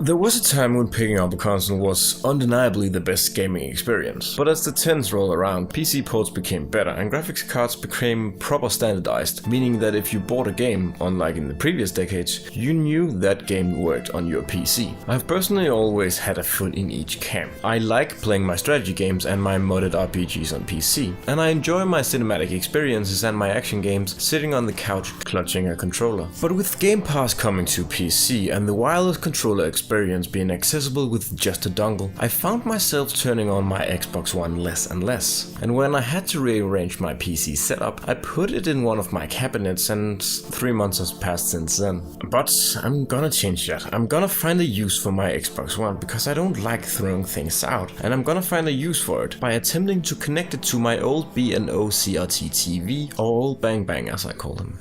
There was a time when picking up a console was undeniably the best gaming experience, but as the 10s rolled around, PC ports became better and graphics cards became proper standardized, meaning that if you bought a game, unlike in the previous decades, you knew that game worked on your PC. I've personally always had a foot in each camp. I like playing my strategy games and my modded RPGs on PC, and I enjoy my cinematic experiences and my action games sitting on the couch clutching a controller. But with Game Pass coming to PC and the wireless controller experience being accessible with just a dongle, I found myself turning on my Xbox One less and less. And when I had to rearrange my PC setup, I put it in one of my cabinets, and 3 months has passed since then. But I'm gonna change that. I'm gonna find a use for my Xbox One because I don't like throwing things out, and I'm gonna find a use for it by attempting to connect it to my old B&O CRT TV, or old Bang Bang as I call them.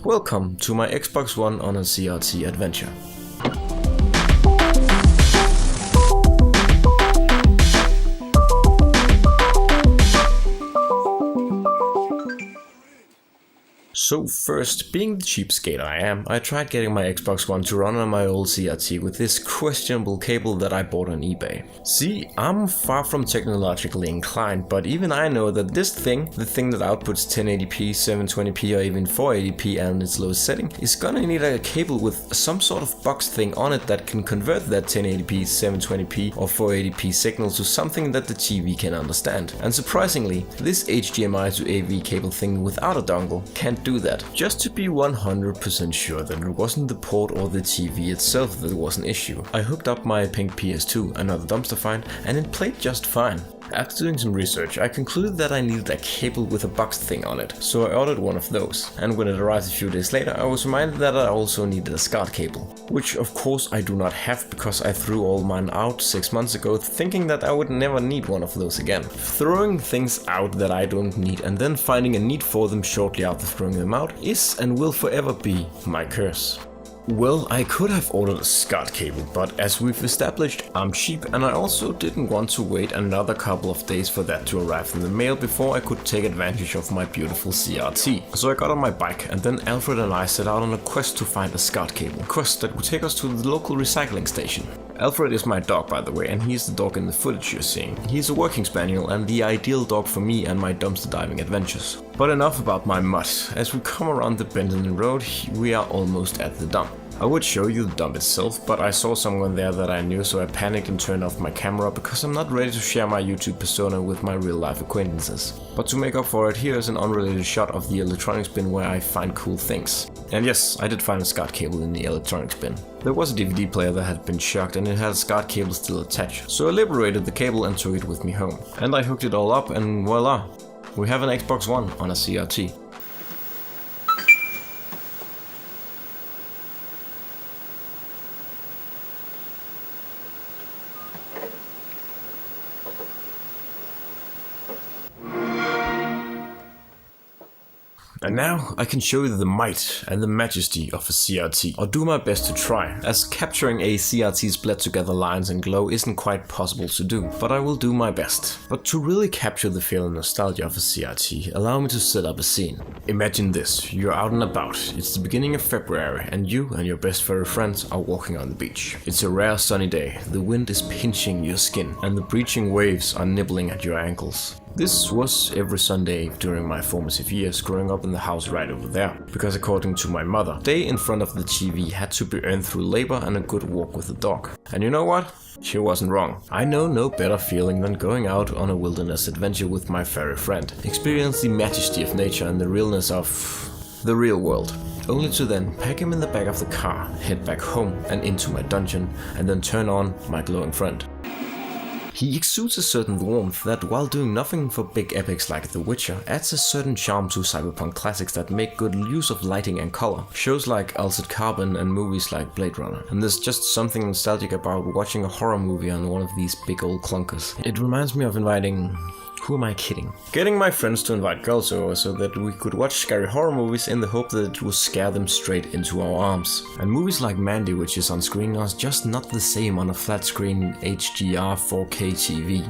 Welcome to my Xbox One on a CRT adventure. So first, being the cheapskate I am, I tried getting my Xbox One to run on my old CRT with this questionable cable that I bought on eBay. See, I'm far from technologically inclined, but even I know that this thing, the thing that outputs 1080p, 720p or even 480p and its lowest setting, is gonna need a cable with some sort of box thing on it that can convert that 1080p, 720p or 480p signal to something that the TV can understand. And surprisingly, this HDMI to AV cable thing without a dongle can't do that. Just to be 100% sure that it wasn't the port or the TV itself that was an issue, I hooked up my pink PS2, another dumpster find, and it played just fine. After doing some research, I concluded that I needed a cable with a box thing on it, so I ordered one of those, and when it arrived a few days later, I was reminded that I also needed a SCART cable, which of course I do not have because I threw all mine out 6 months ago thinking that I would never need one of those again. Throwing things out that I don't need and then finding a need for them shortly after throwing them out is and will forever be my curse. Well, I could have ordered a SCART cable, but as we've established, I'm cheap and I also didn't want to wait another couple of days for that to arrive in the mail before I could take advantage of my beautiful CRT. So I got on my bike and then Alfred and I set out on a quest to find a SCART cable, a quest that would take us to the local recycling station. Alfred is my dog, by the way, and he's the dog in the footage you're seeing. He's a working spaniel and the ideal dog for me and my dumpster diving adventures. But enough about my mutt. As we come around the bend in the road, we are almost at the dump. I would show you the dump itself, but I saw someone there that I knew, so I panicked and turned off my camera because I'm not ready to share my YouTube persona with my real life acquaintances. But to make up for it, here's an unrelated shot of the electronics bin where I find cool things. And yes, I did find a SCART cable in the electronics bin. There was a DVD player that had been shocked and it had a SCART cable still attached, so I liberated the cable and took it with me home. And I hooked it all up and voila, we have an Xbox One on a CRT. And now I can show you the might and the majesty of a CRT, or do my best to try, as capturing a CRT's bled together lines and glow isn't quite possible to do, but I will do my best. But to really capture the feel and nostalgia of a CRT, allow me to set up a scene. Imagine this, you're out and about, it's the beginning of February and you and your best furry friends are walking on the beach. It's a rare sunny day, the wind is pinching your skin and the breaching waves are nibbling at your ankles. This was every Sunday during my formative years growing up in the house right over there, because according to my mother, day in front of the TV had to be earned through labor and a good walk with the dog. And you know what? She wasn't wrong. I know no better feeling than going out on a wilderness adventure with my furry friend, experience the majesty of nature and the realness of the real world. Only to then pack him in the back of the car, head back home and into my dungeon, and then turn on my glowing friend. He exudes a certain warmth that, while doing nothing for big epics like The Witcher, adds a certain charm to cyberpunk classics that make good use of lighting and color. Shows like Altered Carbon and movies like Blade Runner. And there's just something nostalgic about watching a horror movie on one of these big old clunkers. It reminds me of inviting... who am I kidding? Getting my friends to invite girls over so that we could watch scary horror movies in the hope that it would scare them straight into our arms. And movies like Mandy, which is on screen, are just not the same on a flat screen HDR 4K TV.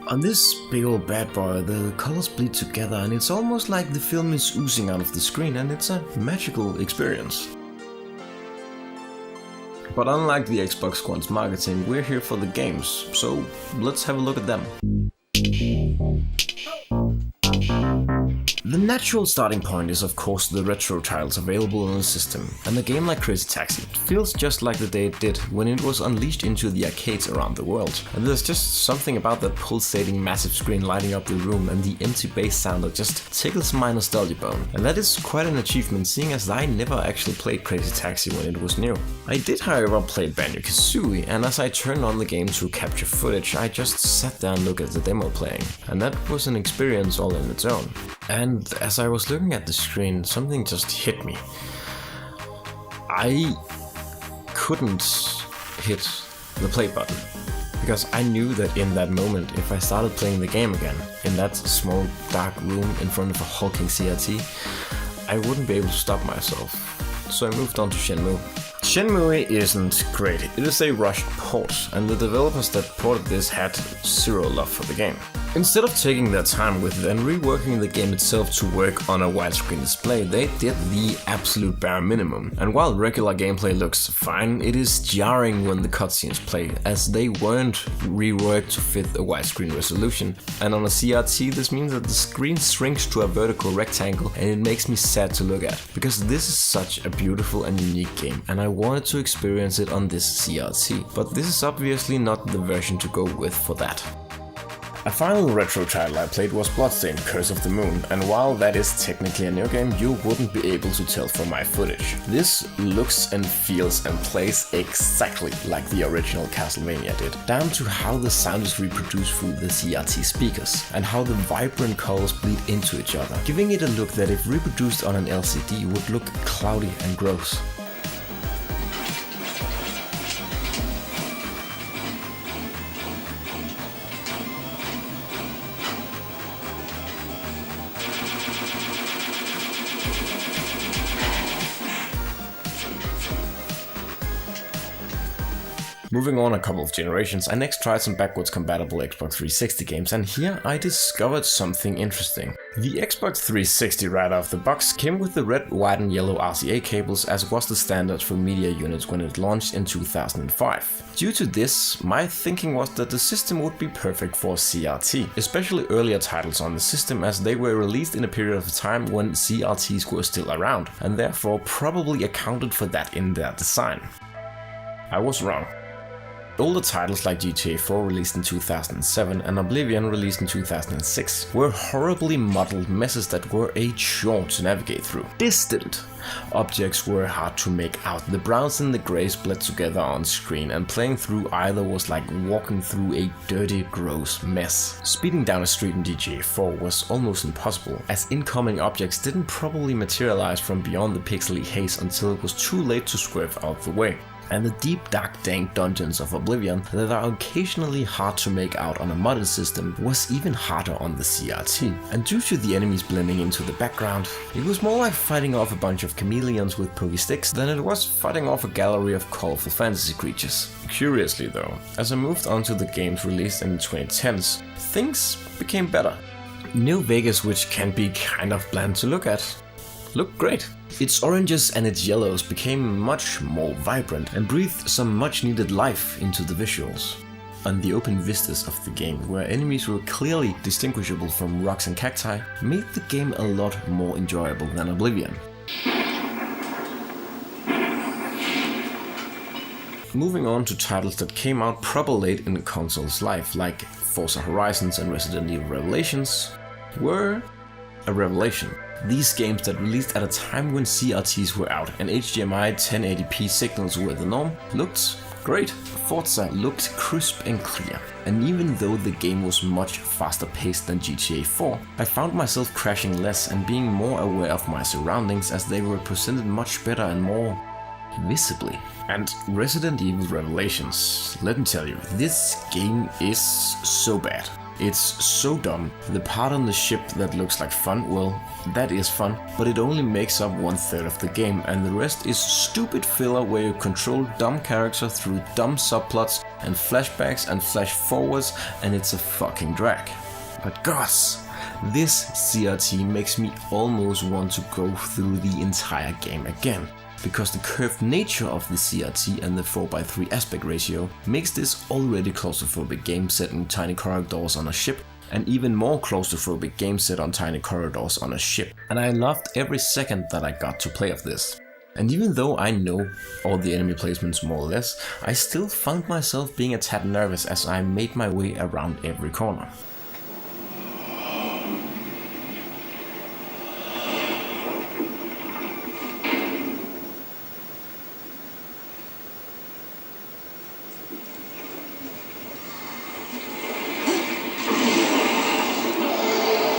On this big old bad boy, the colors bleed together and it's almost like the film is oozing out of the screen, and it's a magical experience. But unlike the Xbox One's marketing, we're here for the games, so let's have a look at them. The natural starting point is of course the retro titles available on the system, and a game like Crazy Taxi feels just like the day it did when it was unleashed into the arcades around the world. And there's just something about that pulsating massive screen lighting up the room and the empty bass sound that just tickles my nostalgia bone. And that is quite an achievement, seeing as I never actually played Crazy Taxi when it was new. I did however play Banjo-Kazooie, and as I turned on the game to capture footage, I just sat there and looked at the demo playing, and that was an experience all in its own. And as I was looking at the screen, something just hit me. I couldn't hit the play button, because I knew that in that moment, if I started playing the game again, in that small dark room in front of a hulking CRT, I wouldn't be able to stop myself. So I moved on to Shenmue. Shenmue isn't great, it is a rushed port, and the developers that ported this had zero love for the game. Instead of taking their time with it and reworking the game itself to work on a widescreen display, they did the absolute bare minimum. And while regular gameplay looks fine, it is jarring when the cutscenes play, as they weren't reworked to fit a widescreen resolution. And on a CRT, this means that the screen shrinks to a vertical rectangle, and it makes me sad to look at, because this is such a beautiful and unique game, and I wanted to experience it on this CRT. But this is obviously not the version to go with for that. A final retro title I played was Bloodstained: Curse of the Moon, and while that is technically a new game, you wouldn't be able to tell from my footage. This looks and feels and plays exactly like the original Castlevania did, down to how the sound is reproduced through the CRT speakers, and how the vibrant colors bleed into each other, giving it a look that if reproduced on an LCD would look cloudy and gross. Moving on a couple of generations, I next tried some backwards compatible Xbox 360 games, and here I discovered something interesting. The Xbox 360 right out of the box came with the red, white and yellow RCA cables, as was the standard for media units when it launched in 2005. Due to this, my thinking was that the system would be perfect for CRT, especially earlier titles on the system, as they were released in a period of time when CRTs were still around, and therefore probably accounted for that in their design. I was wrong. Older titles like GTA 4 released in 2007 and Oblivion released in 2006 were horribly muddled messes that were a chore to navigate through. This didn't. Objects were hard to make out, the browns and the greys bled together on screen, and playing through either was like walking through a dirty, gross mess. Speeding down a street in GTA 4 was almost impossible, as incoming objects didn't properly materialize from beyond the pixely haze until it was too late to swerve out the way. And the deep, dark, dank dungeons of Oblivion that are occasionally hard to make out on a modded system was even harder on the CRT. And due to the enemies blending into the background, it was more like fighting off a bunch of chameleons with pokey sticks than it was fighting off a gallery of colorful fantasy creatures. Curiously though, as I moved on to the games released in the 2010s, things became better. New Vegas, which can be kind of bland to look at, looked great. Its oranges and its yellows became much more vibrant and breathed some much needed life into the visuals. And the open vistas of the game, where enemies were clearly distinguishable from rocks and cacti, made the game a lot more enjoyable than Oblivion. Moving on to titles that came out proper late in the console's life, like Forza Horizons and Resident Evil Revelations, were a revelation. These games that released at a time when CRTs were out and HDMI 1080p signals were the norm looked great. Forza looked crisp and clear, and even though the game was much faster paced than GTA 4, I found myself crashing less and being more aware of my surroundings, as they were presented much better and more visibly. And Resident Evil Revelations, let me tell you, this game is so bad. It's so dumb. The part on the ship that looks like fun, well, that is fun, but it only makes up 1/3 of the game, and the rest is stupid filler where you control dumb characters through dumb subplots and flashbacks and flash forwards, and it's a fucking drag. But gosh, this CRT makes me almost want to go through the entire game again, because the curved nature of the CRT and the 4:3 aspect ratio makes this already claustrophobic game set in tiny corridors on a ship an even more claustrophobic game set on tiny corridors on a ship, and I loved every second that I got to play of this. And even though I know all the enemy placements more or less, I still found myself being a tad nervous as I made my way around every corner.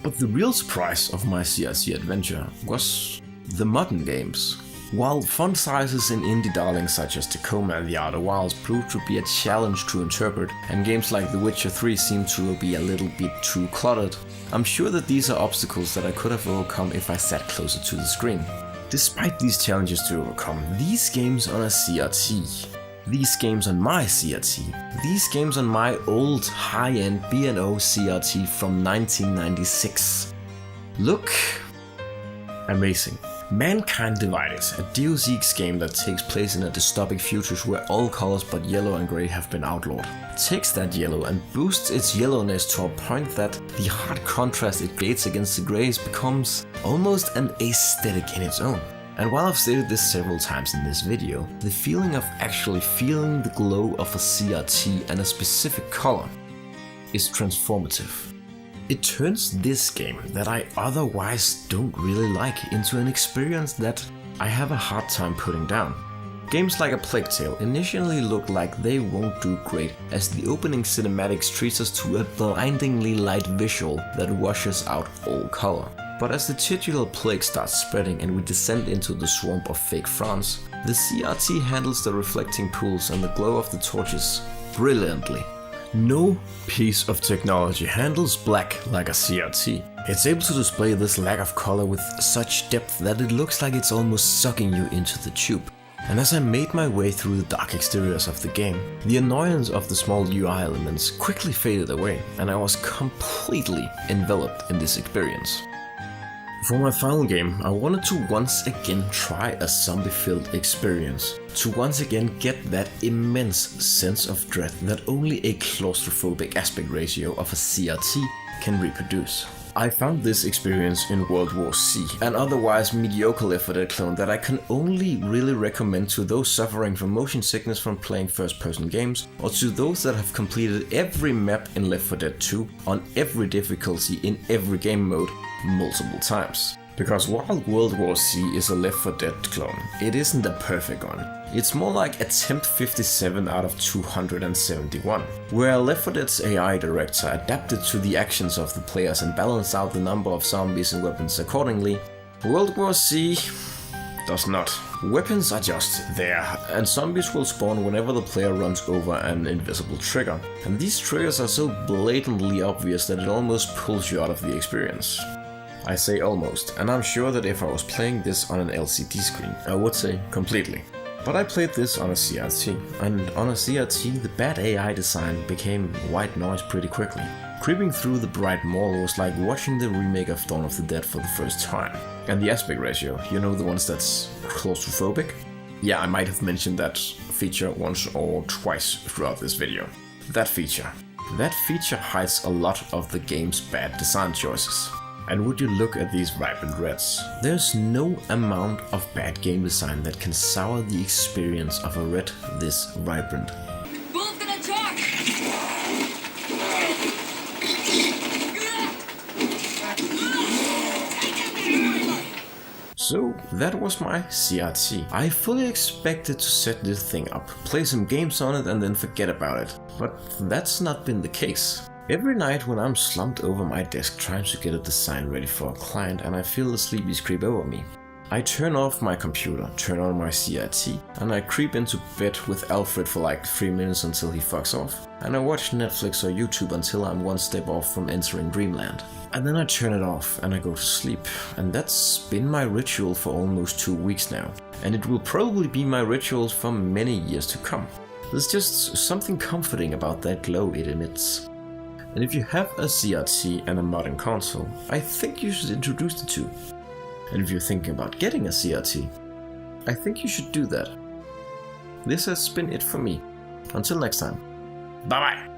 But the real surprise of my CRT adventure was the modern games. While font sizes in indie darlings such as Tacoma and The Outer Wilds proved to be a challenge to interpret, and games like The Witcher 3 seem to be a little bit too cluttered, I'm sure that these are obstacles that I could have overcome if I sat closer to the screen. Despite these challenges to overcome, these games on a CRT, these games on my CRT, these games on my old high-end B&O CRT from 1996 look amazing. Mankind Divided, a Deus Ex game that takes place in a dystopic future where all colors but yellow and grey have been outlawed, takes that yellow and boosts its yellowness to a point that the hard contrast it creates against the greys becomes almost an aesthetic in its own. And while I've stated this several times in this video, the feeling of actually feeling the glow of a CRT and a specific color is transformative. It turns this game that I otherwise don't really like into an experience that I have a hard time putting down. Games like A Plague Tale initially look like they won't do great, as the opening cinematics treats us to a blindingly light visual that washes out all color. But as the titular plague starts spreading and we descend into the swamp of fake France, the CRT handles the reflecting pools and the glow of the torches brilliantly. No piece of technology handles black like a CRT. It's able to display this lack of color with such depth that it looks like it's almost sucking you into the tube. And as I made my way through the dark exteriors of the game, the annoyance of the small UI elements quickly faded away, and I was completely enveloped in this experience. For my final game, I wanted to once again try a zombie-filled experience, to once again get that immense sense of dread that only a claustrophobic aspect ratio of a CRT can reproduce. I found this experience in World War C, an otherwise mediocre Left 4 Dead clone that I can only really recommend to those suffering from motion sickness from playing first-person games, or to those that have completed every map in Left 4 Dead 2 on every difficulty in every game mode multiple times. Because while World War C is a Left 4 Dead clone, it isn't a perfect one. It's more like attempt 57 out of 271, where Left 4 Dead's AI director adapted to the actions of the players and balanced out the number of zombies and weapons accordingly. World War C does not. Weapons are just there, and zombies will spawn whenever the player runs over an invisible trigger, and these triggers are so blatantly obvious that it almost pulls you out of the experience. I say almost, and I'm sure that if I was playing this on an LCD screen, I would say completely. But I played this on a CRT, and on a CRT the bad AI design became white noise pretty quickly. Creeping through the bright mall was like watching the remake of Dawn of the Dead for the first time. And the aspect ratio, you know, the ones that's claustrophobic? Yeah, I might have mentioned that feature once or twice throughout this video. That feature hides a lot of the game's bad design choices. And would you look at these vibrant reds? There's no amount of bad game design that can sour the experience of a red this vibrant. Wolf gonna attack! So that was my CRT. I fully expected to set this thing up, play some games on it and then forget about it. But that's not been the case. Every night when I'm slumped over my desk trying to get a design ready for a client and I feel the sleepies creep over me, I turn off my computer, turn on my CRT, and I creep into bed with Alfred for like 3 minutes until he fucks off, and I watch Netflix or YouTube until I'm one step off from entering dreamland. And then I turn it off and I go to sleep, and that's been my ritual for almost 2 weeks now, and it will probably be my ritual for many years to come. There's just something comforting about that glow it emits. And if you have a CRT and a modern console, I think you should introduce the two. And if you're thinking about getting a CRT, I think you should do that. This has been it for me. Until next time. Bye bye!